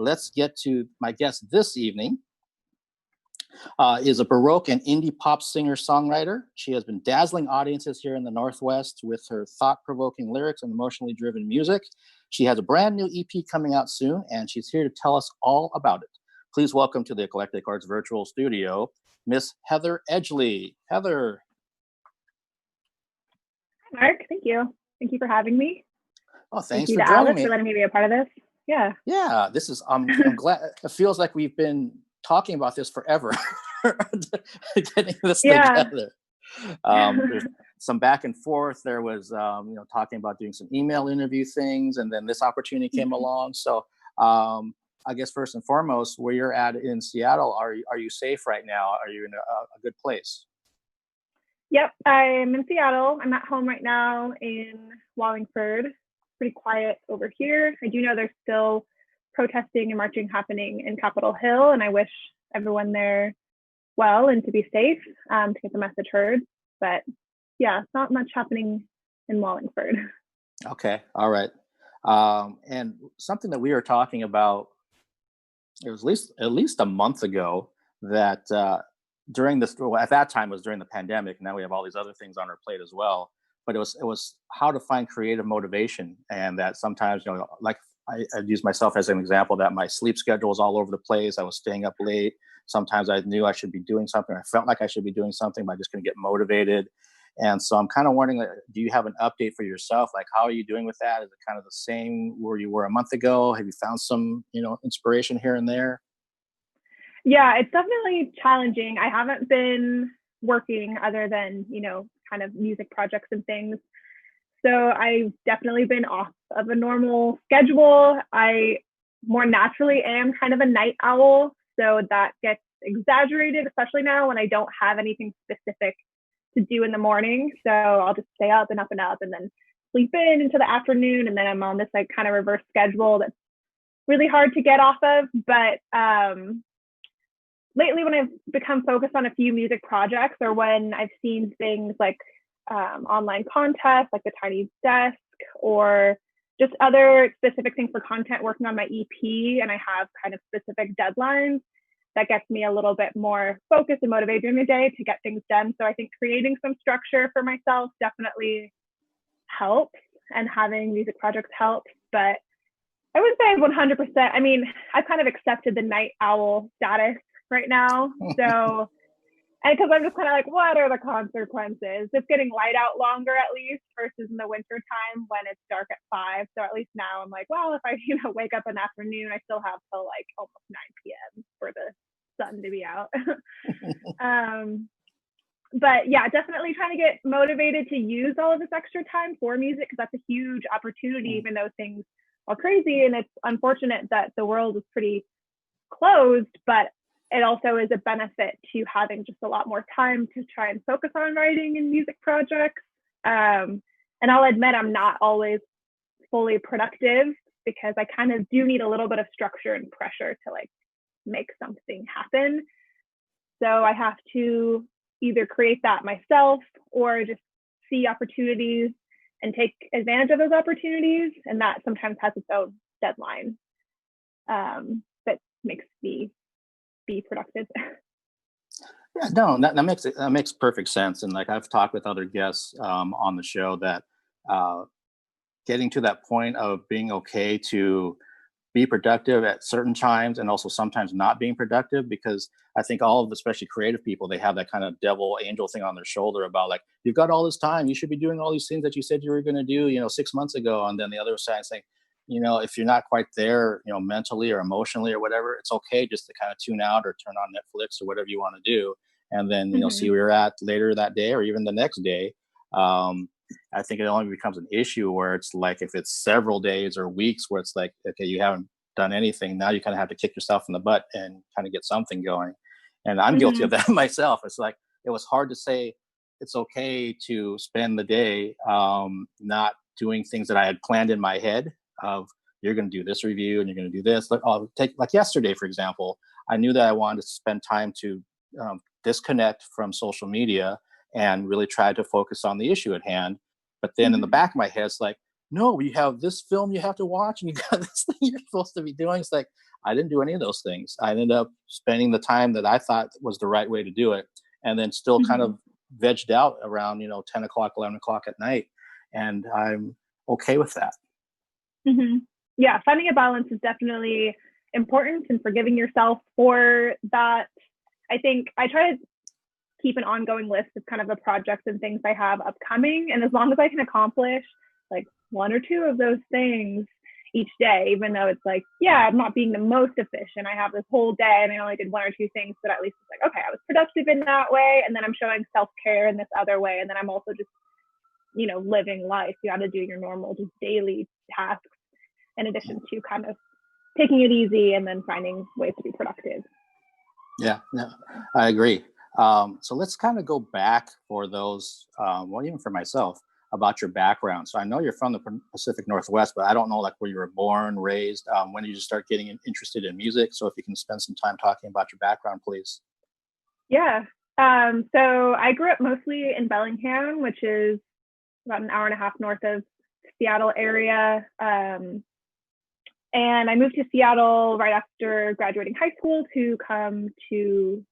let's get to my guest this evening. Is a Baroque and indie pop singer-songwriter. She has been dazzling audiences here in the Northwest with her thought-provoking lyrics and emotionally driven music. She has a brand new EP coming out soon, and she's here to tell us all about it. Please welcome to the Eclectic Arts virtual studio, Miss Heather Edgley. Heather. Hi, Mark. Thank you. Thank you for having me. Oh, thanks for joining Alice me. for letting me be a part of this. Yeah. Yeah, this is. I'm glad. It feels like we've been talking about this forever, getting this together. There's some back and forth. There was, talking about doing some email interview things, and then this opportunity came along. So, I guess first and foremost, where you're at in Seattle, are you safe right now? Are you in a good place? Yep, I'm in Seattle. I'm at home right now in Wallingford. Pretty quiet over here. I do know there's still protesting and marching happening in Capitol Hill, and I wish everyone there well and to be safe, to get the message heard. But yeah, not much happening in Wallingford. Okay, all right. And something that we were talking about, it was at least a month ago, that during this, well, at that time it was during the pandemic. Now we have all these other things on our plate as well. But it was how to find creative motivation, and that sometimes, like I'd use myself as an example, that my sleep schedule was all over the place. I was staying up late. Sometimes I knew I should be doing something. I felt like I should be doing something, but I just couldn't get motivated. And so I'm kind of wondering, do you have an update for yourself? Like, how are you doing with that? Is it kind of the same where you were a month ago? Have you found some, inspiration here and there? Yeah, it's definitely challenging. I haven't been working other than, kind of music projects and things. So I've definitely been off of a normal schedule. I more naturally am kind of a night owl. So that gets exaggerated, especially now when I don't have anything specific to do in the morning. So I'll just stay up and up and then sleep in into the afternoon. And then I'm on this like kind of reverse schedule that's really hard to get off of. But lately, when I've become focused on a few music projects, or when I've seen things like online contests like the Tiny Desk, or just other specific things for content, working on my EP, and I have kind of specific deadlines, that gets me a little bit more focused and motivated during the day to get things done. So I think creating some structure for myself definitely helps, and having music projects helps. But I would say 100%. I mean, I've kind of accepted the night owl status right now. So, and because I'm just kind of like, what are the consequences? It's getting light out longer at least, versus in the winter time when it's dark at 5. So at least now I'm like, well, if I wake up in the afternoon, I still have till like almost 9 p.m. for the sun to be out. But yeah, definitely trying to get motivated to use all of this extra time for music, because that's a huge opportunity, even though things are crazy and it's unfortunate that the world is pretty closed, but it also is a benefit to having just a lot more time to try and focus on writing and music projects. And I'll admit I'm not always fully productive, because I kind of do need a little bit of structure and pressure to like make something happen. So I have to either create that myself or just see opportunities and take advantage of those opportunities. And that sometimes has its own deadline that makes me be productive. Yeah, no, that makes perfect sense. And like I've talked with other guests on the show, that getting to that point of being okay to be productive at certain times, and also sometimes not being productive, because I think all of, especially creative people, they have that kind of devil angel thing on their shoulder about like, you've got all this time, you should be doing all these things that you said you were going to do, 6 months ago. And then the other side saying, if you're not quite there, mentally or emotionally or whatever, it's okay just to kind of tune out or turn on Netflix or whatever you want to do. And then, see where you're at later that day or even the next day. I think it only becomes an issue where it's like, if it's several days or weeks where it's like, okay, you haven't done anything. Now you kind of have to kick yourself in the butt and kind of get something going. And I'm guilty of that myself. It's like, it was hard to say it's okay to spend the day not doing things that I had planned in my head of, you're going to do this review and you're going to do this. Like yesterday, for example, I knew that I wanted to spend time to disconnect from social media and really try to focus on the issue at hand. But then in the back of my head, it's like, no, you have this film you have to watch and you got this thing you're supposed to be doing. It's like, I didn't do any of those things. I ended up spending the time that I thought was the right way to do it, and then still kind of vegged out around 10 o'clock, 11 o'clock at night, and I'm okay with that. Yeah, finding a balance is definitely important, and forgiving yourself for that. I think I try to keep an ongoing list of kind of the projects and things I have upcoming, and as long as I can accomplish like one or two of those things each day, even though it's like, yeah, I'm not being the most efficient, I have this whole day and I only did one or two things, but at least it's like, okay, I was productive in that way, and then I'm showing self-care in this other way, and then I'm also just living life. You got to do your normal just daily tasks in addition to kind of taking it easy and then finding ways to be productive. Yeah, no, I agree. So let's kind of go back for those, well, even for myself, about your background. So I know you're from the Pacific Northwest, but I don't know like where you were born, raised. When did you start getting interested in music? So if you can spend some time talking about your background, please. Yeah. So I grew up mostly in Bellingham, which is about an hour and a half north of Seattle area. And I moved to Seattle right after graduating high school to come to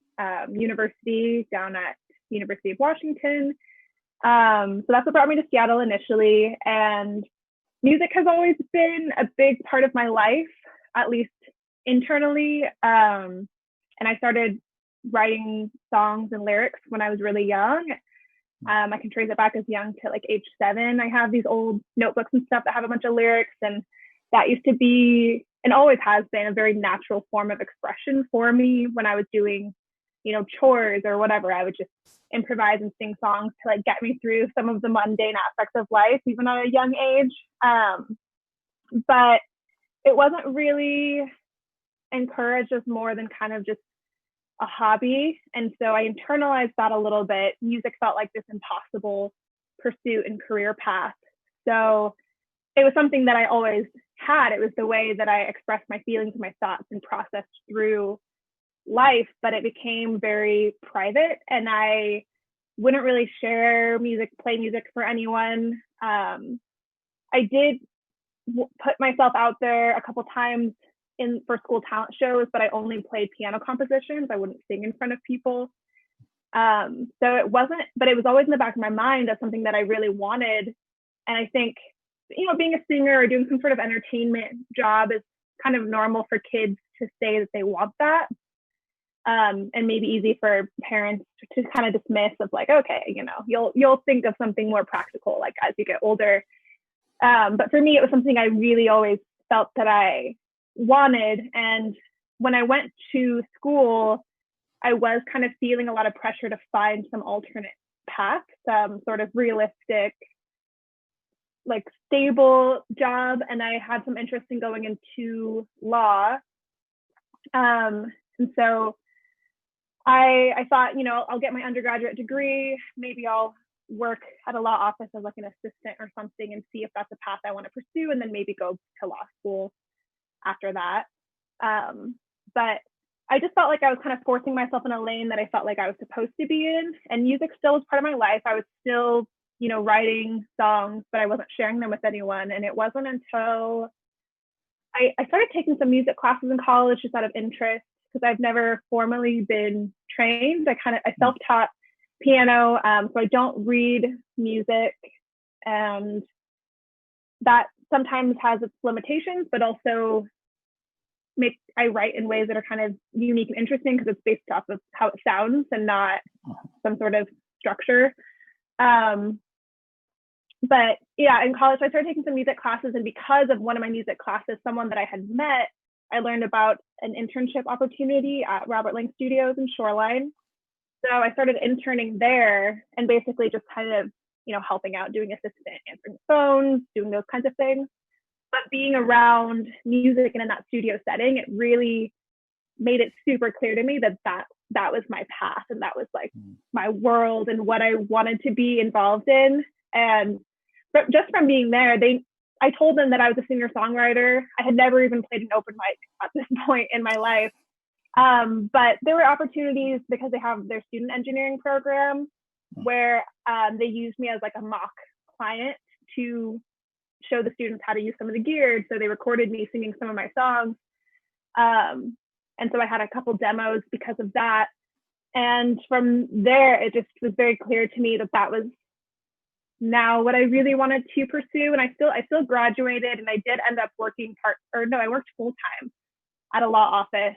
university down at University of Washington. So that's what brought me to Seattle initially. And music has always been a big part of my life, at least internally. And I started writing songs and lyrics when I was really young. I can trace it back as young to like age 7. I have these old notebooks and stuff that have a bunch of lyrics, and that used to be, and always has been, a very natural form of expression for me. When I was doing, chores or whatever, I would just improvise and sing songs to like get me through some of the mundane aspects of life, even at a young age. But it wasn't really encouraged as more than kind of just a hobby. And so I internalized that a little bit. Music felt like this impossible pursuit and career path. So it was something that I always had. It was the way that I expressed my feelings and my thoughts and processed through life, but it became very private, and I wouldn't really share music, play music for anyone. I did put myself out there a couple times for school talent shows, but I only played piano compositions. I wouldn't sing in front of people. So it wasn't, but it was always in the back of my mind as something that I really wanted. And I think, being a singer or doing some sort of entertainment job is kind of normal for kids to say that they want that. And maybe easy for parents to kind of dismiss of like, okay, you'll think of something more practical, like as you get older. But for me, it was something I really always felt that I wanted. And when I went to school, I was kind of feeling a lot of pressure to find some alternate path, some sort of realistic, like stable job. And I had some interest in going into law. And so I thought, I'll get my undergraduate degree. Maybe I'll work at a law office as like an assistant or something and see if that's a path I want to pursue, and then maybe go to law school after that. But I just felt like I was kind of forcing myself in a lane that I felt like I was supposed to be in. And music still was part of my life. I was still, writing songs, but I wasn't sharing them with anyone. And it wasn't until I started taking some music classes in college just out of interest, because I've never formally been trained. I self-taught piano, so I don't read music, and that sometimes has its limitations, but also I write in ways that are kind of unique and interesting because it's based off of how it sounds and not some sort of structure. But yeah, in college, I started taking some music classes, and because of one of my music classes, someone that I had met, I learned about an internship opportunity at Robert Lang Studios in Shoreline. So I started interning there and basically just kind of, helping out, doing assistant, answering phones, doing those kinds of things. But being around music and in that studio setting, it really made it super clear to me that was my path, and that was like my world and what I wanted to be involved in. And just from being there, I told them that I was a singer-songwriter. I had never even played an open mic at this point in my life. But there were opportunities because they have their student engineering program where they used me as like a mock client to show the students how to use some of the gear. So they recorded me singing some of my songs. And so I had a couple demos because of that. And from there, it just was very clear to me that that was now what I really wanted to pursue. And I still graduated, and I did end up working I worked full time at a law office.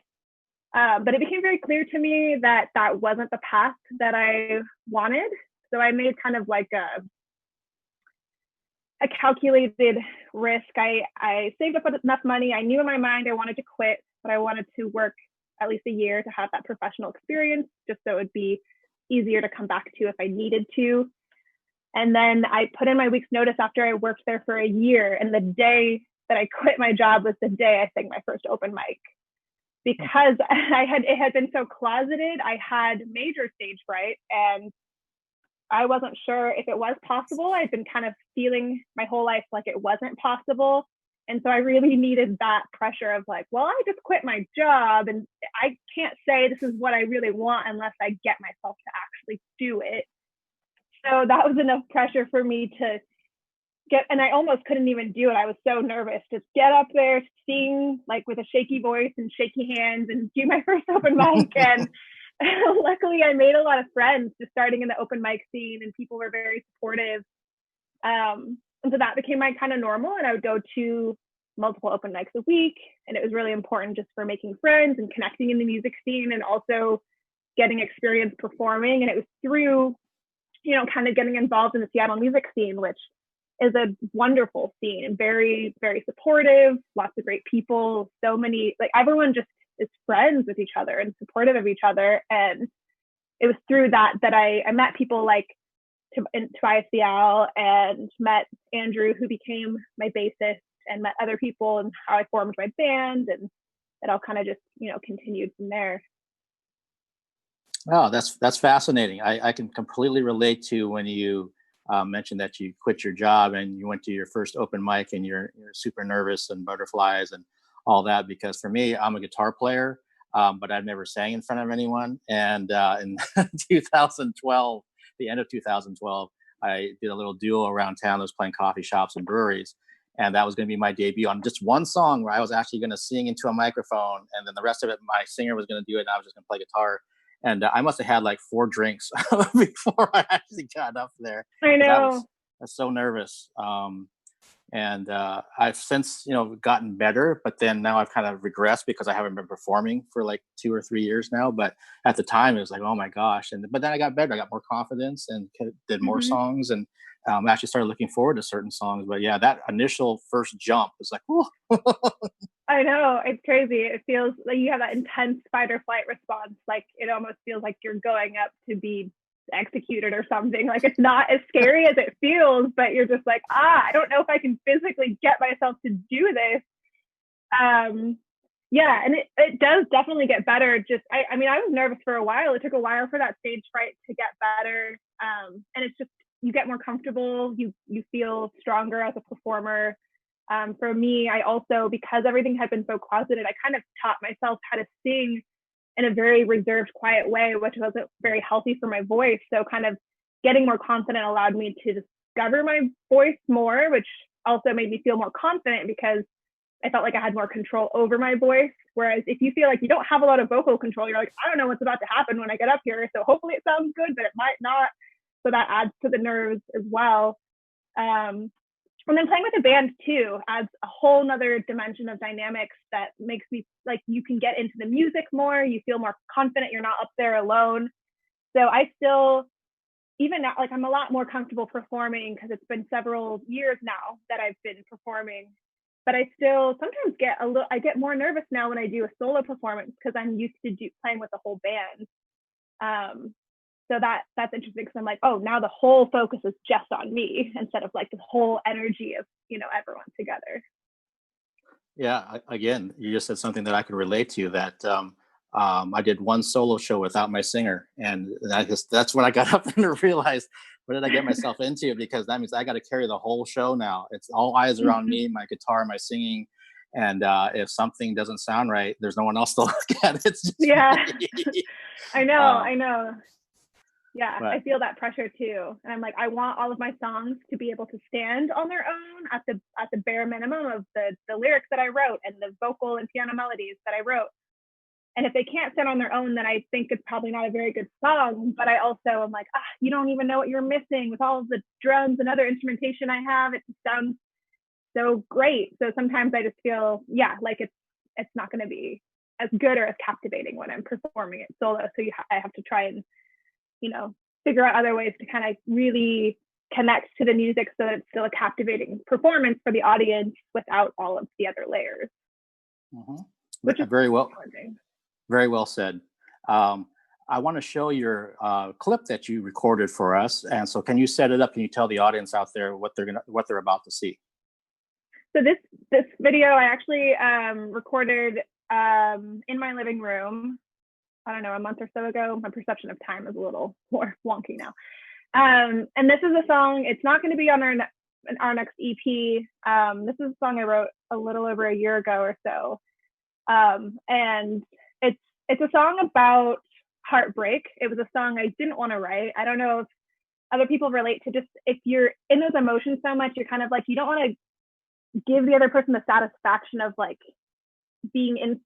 But it became very clear to me that that wasn't the path that I wanted. So I made kind of like a calculated risk. I saved up enough money. I knew in my mind I wanted to quit, but I wanted to work at least a year to have that professional experience, just so it would be easier to come back to if I needed to. And then I put in my week's notice after I worked there for a year. And the day that I quit my job was the day I sang my first open mic. Because it had been so closeted, I had major stage fright, and I wasn't sure if it was possible. I'd been kind of feeling my whole life like it wasn't possible. And so I really needed that pressure of like, well, I just quit my job, and I can't say this is what I really want unless I get myself to actually do it. So that was enough pressure for me to and I almost couldn't even do it. I was so nervous. Just get up there, sing like with a shaky voice and shaky hands, and do my first open mic. And luckily, I made a lot of friends just starting in the open mic scene, and people were very supportive. And so that became my kind of normal. And I would go to multiple open mics a week, and it was really important just for making friends and connecting in the music scene, and also getting experience performing. And it was through, kind of getting involved in the Seattle music scene, which is a wonderful scene and very, very supportive, lots of great people, so many, like everyone just is friends with each other and supportive of each other. And it was through that I met people like Tobias Vial, and met Andrew, who became my bassist, and met other people, and how I formed my band, and it all kind of just, continued from there. Oh, that's fascinating. I can completely relate to when you mentioned that you quit your job and you went to your first open mic, and you're super nervous and butterflies and all that. Because for me, I'm a guitar player, but I've never sang in front of anyone. And in 2012, the end of 2012, I did a little duo around town. I was playing coffee shops and breweries. And that was going to be my debut on just one song where I was actually going to sing into a microphone. And then the rest of it, my singer was going to do it, and I was just going to play guitar. And I must have had like 4 drinks before I actually got up there. I know. I was so nervous. And I've since, gotten better, but then now I've kind of regressed because I haven't been performing for like 2 or 3 years now. But at the time it was like, oh my gosh. But then I got better. I got more confidence and did more songs, and actually started looking forward to certain songs. But yeah, that initial first jump was like, whoa. I know, it's crazy. It feels like you have that intense fight or flight response. Like it almost feels like you're going up to be executed or something. Like it's not as scary as it feels, but you're just like, I don't know if I can physically get myself to do this. Yeah, and it does definitely get better. Just I mean, I was nervous for a while. It took a while for that stage fright to get better. And it's just, you get more comfortable, you feel stronger as a performer. For me, I also, because everything had been so closeted, I kind of taught myself how to sing in a very reserved, quiet way, which wasn't very healthy for my voice. So kind of getting more confident allowed me to discover my voice more, which also made me feel more confident because I felt like I had more control over my voice. Whereas if you feel like you don't have a lot of vocal control, you're like, I don't know what's about to happen when I get up here. So hopefully it sounds good, but it might not. So that adds to the nerves as well. And then playing with a band too adds a whole nother dimension of dynamics that makes me like, you can get into the music more, you feel more confident, you're not up there alone. So I still, even now, like I'm a lot more comfortable performing because it's been several years now that I've been performing, but I still sometimes I get more nervous now when I do a solo performance because I'm used to playing with the whole band. So that's interesting because I'm like, oh, now the whole focus is just on me instead of like the whole energy of, everyone together. Yeah, again, you just said something that I could relate to, that I did one solo show without my singer. And that's when I got up and realized, what did I get myself into? Because that means I got to carry the whole show now. It's all eyes are on me, my guitar, my singing. And if something doesn't sound right, there's no one else to look at. It's just yeah, me. I know. Yeah, I feel that pressure too. And I'm like, I want all of my songs to be able to stand on their own at the bare minimum of the lyrics that I wrote and the vocal and piano melodies that I wrote. And if they can't stand on their own, then I think it's probably not a very good song. But I also am like, you don't even know what you're missing with all of the drums and other instrumentation I have. It just sounds so great. So sometimes I just feel, like it's not going to be as good or as captivating when I'm performing it solo. So I have to try and, figure out other ways to kind of really connect to the music so that it's still a captivating performance for the audience without all of the other layers. Mm-hmm. Which is very well said. I want to show your clip that you recorded for us, and so can you set it up? Can you tell the audience out there what they're about to see? So this video I actually recorded in my living room. I don't know, a month or so ago. My perception of time is a little more wonky now. And this is a song. It's not going to be on our next EP. This is a song I wrote a little over a year ago or so. And it's a song about heartbreak. It was a song I didn't want to write. I don't know if other people relate to just if you're in those emotions so much, you're kind of like, you don't want to give the other person the satisfaction of like being an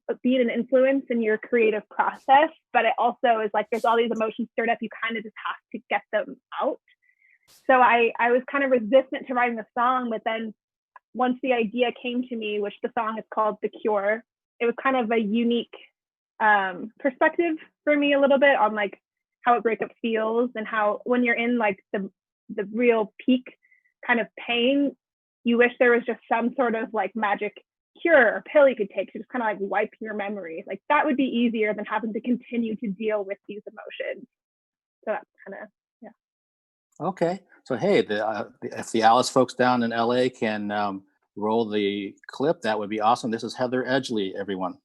influence in your creative process, but it also is like there's all these emotions stirred up, you kind of just have to get them out. So I was kind of resistant to writing the song, but then once the idea came to me, which the song is called The Cure, it was kind of a unique perspective for me a little bit on like how a breakup feels and how when you're in like the real peak kind of pain, you wish there was just some sort of like magic cure or pill you could take to just kind of like wipe your memory. Like that would be easier than having to continue to deal with these emotions. So that's kind of, Okay. So, hey, if the Alice folks down in LA can roll the clip, that would be awesome. This is Heather Edgley, everyone.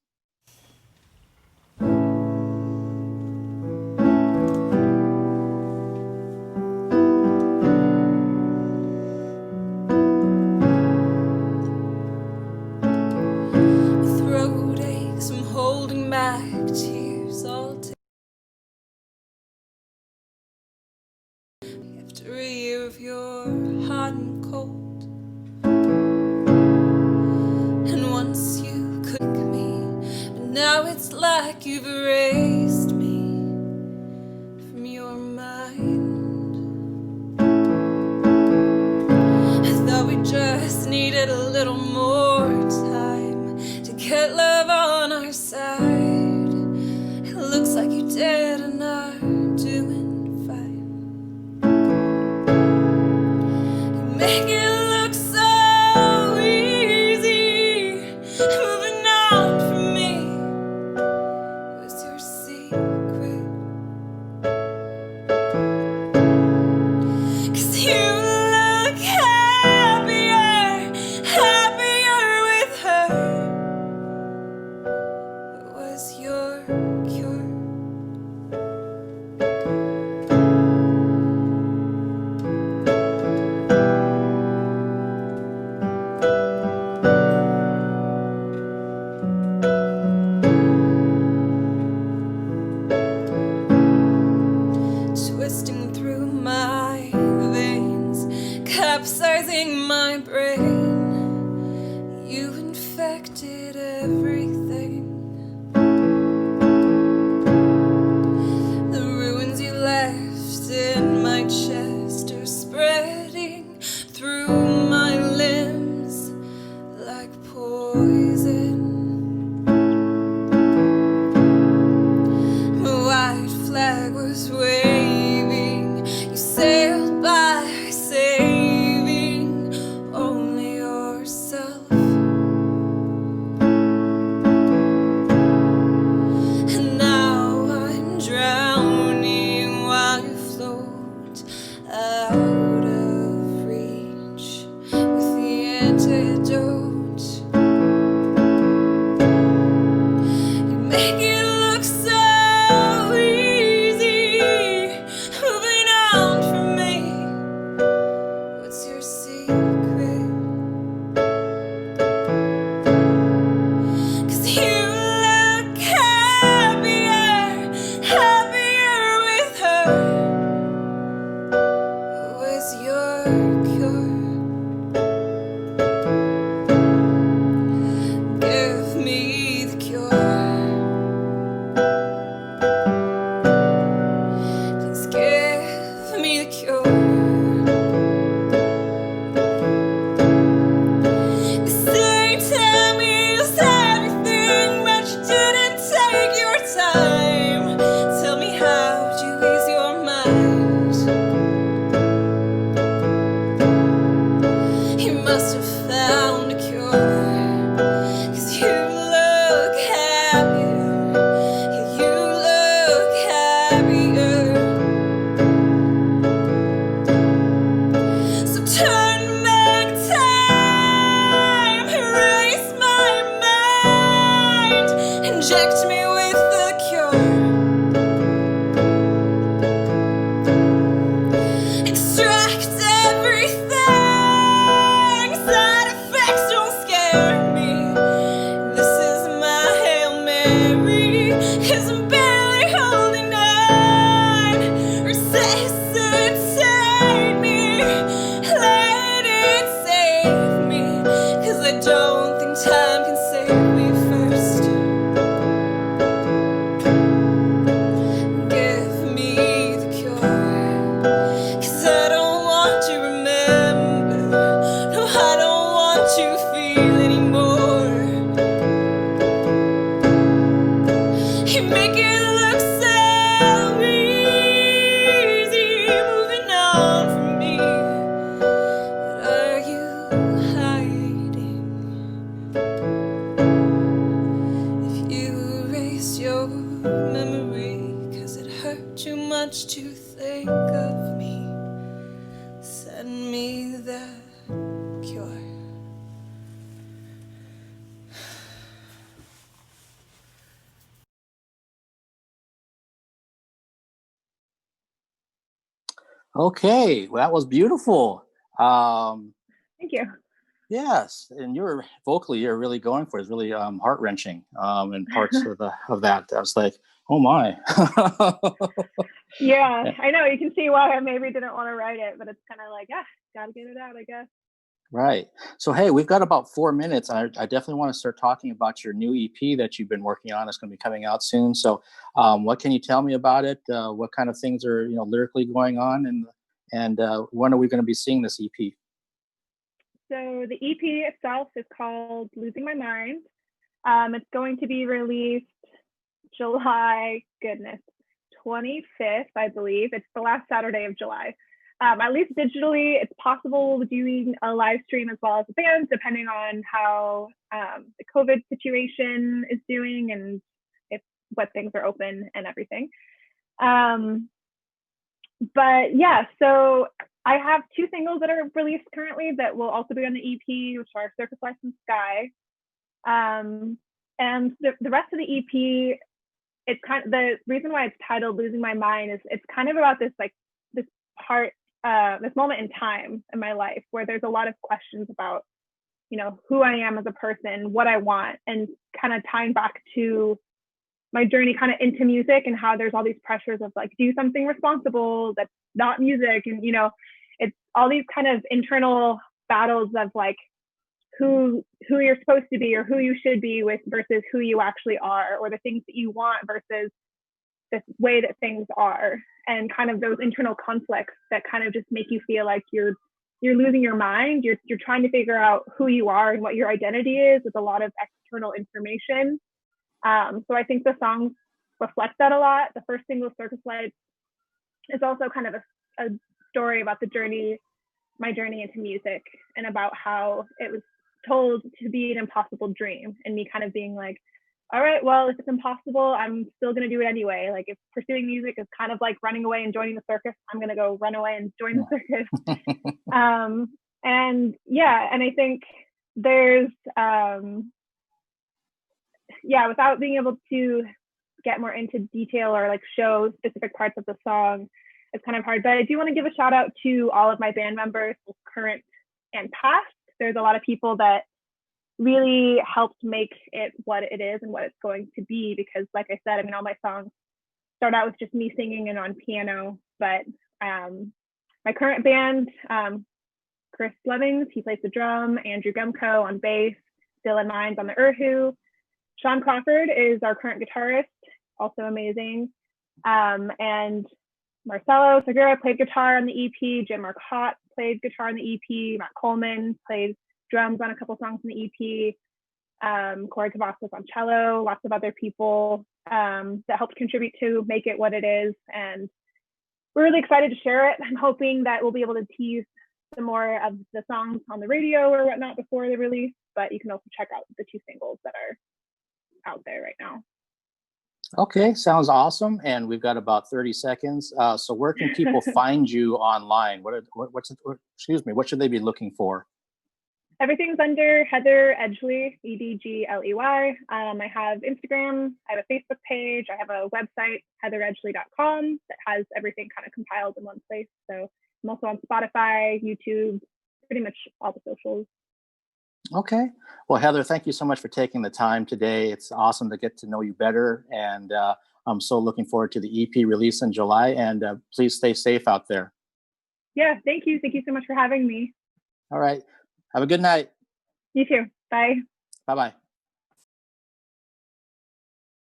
After a year of your hot and cold, and once you could me, but now it's like you've erased me from your mind. I thought we just needed a little more time to get love on our side. It looks like you did and are doing make it look so easy. Moving on from me was your secret. 'Cause you look happier with her. What was your cure? Twisting through my veins, capsizing my brain. You infected everything. The ruins you left in my chest are spreading through my limbs like poison. My white flag was waving. You sailed by, saving only cure. Give me the cure. Please give me the cure. Inject me with the cure. Extract everything. Side effects don't scare me. This is my Hail Mary, 'cause I'm barely holding on. Resuscitate me. Let it save me, 'cause I don't think time can save me first. Too much to think of me. Send me the cure. Okay, well, that was beautiful. Thank you. Yes, and you're really going for it. It's really heart wrenching in parts of that. I was like, oh my. Yeah, I know. You can see why I maybe didn't want to write it, but it's kind of like, gotta get it out, I guess. Right. So, hey, we've got about 4 minutes. I definitely want to start talking about your new EP that you've been working on. It's going to be coming out soon. So, what can you tell me about it? What kind of things are lyrically going on, and when are we going to be seeing this EP? So the EP itself is called "Losing My Mind." It's going to be released July 25th, I believe. It's the last Saturday of July. At least digitally, it's possible doing a live stream as well as a band, depending on how the COVID situation is doing and what things are open and everything. But yeah, so I have 2 singles that are released currently that will also be on the EP, which are Circus Lights and Sky. And the rest of the EP, it's kind of the reason why it's titled "Losing My Mind" is it's kind of about this part, this moment in time in my life where there's a lot of questions about, who I am as a person, what I want, and kind of tying back to my journey kind of into music and how there's all these pressures of do something responsible that's not music. And, it's all these kind of internal battles of who you're supposed to be or who you should be with versus who you actually are, or the things that you want versus the way that things are, and kind of those internal conflicts that kind of just make you feel like you're losing your mind. You're trying to figure out who you are and what your identity is with a lot of external information. So I think the songs reflect that a lot. The first single, Circus Lights, is also kind of a story about my journey into music, and about how it was told to be an impossible dream, and me kind of being like, all right, well, if it's impossible, I'm still going to do it anyway. If pursuing music is kind of like running away and joining the circus, I'm going to go run away and join the circus. And I think there's, without being able to get more into detail or show specific parts of the song, it's kind of hard. But I do want to give a shout out to all of my band members, current and past. There's a lot of people that really helped make it what it is and what it's going to be, because like I said, all my songs start out with just me singing and on piano, but my current band, Chris Lemmings, he plays the drum, Andrew Gumko on bass, Dylan Mines on the erhu. Sean Crawford is our current guitarist, also amazing. And Marcelo Segura played guitar on the EP. Jim Marcotte played guitar on the EP. Matt Coleman played drums on a couple songs on the EP. Corey Cavazos on cello, lots of other people that helped contribute to make it what it is. And we're really excited to share it. I'm hoping that we'll be able to tease some more of the songs on the radio or whatnot before the release, but you can also check out the 2 singles that are out there right now. Okay, sounds awesome. And we've got about 30 seconds. So where can people find you online? What should they be looking for? Everything's under Heather Edgley, Edgley. I have Instagram, I have a Facebook page, I have a website, heatheredgley.com, that has everything kind of compiled in one place. So I'm also on Spotify, YouTube, pretty much all the socials. Okay. Well, Heather, thank you so much for taking the time today. It's awesome to get to know you better. And I'm so looking forward to the EP release in July. And please stay safe out there. Yeah, thank you. Thank you so much for having me. All right. Have a good night. You too. Bye. Bye-bye.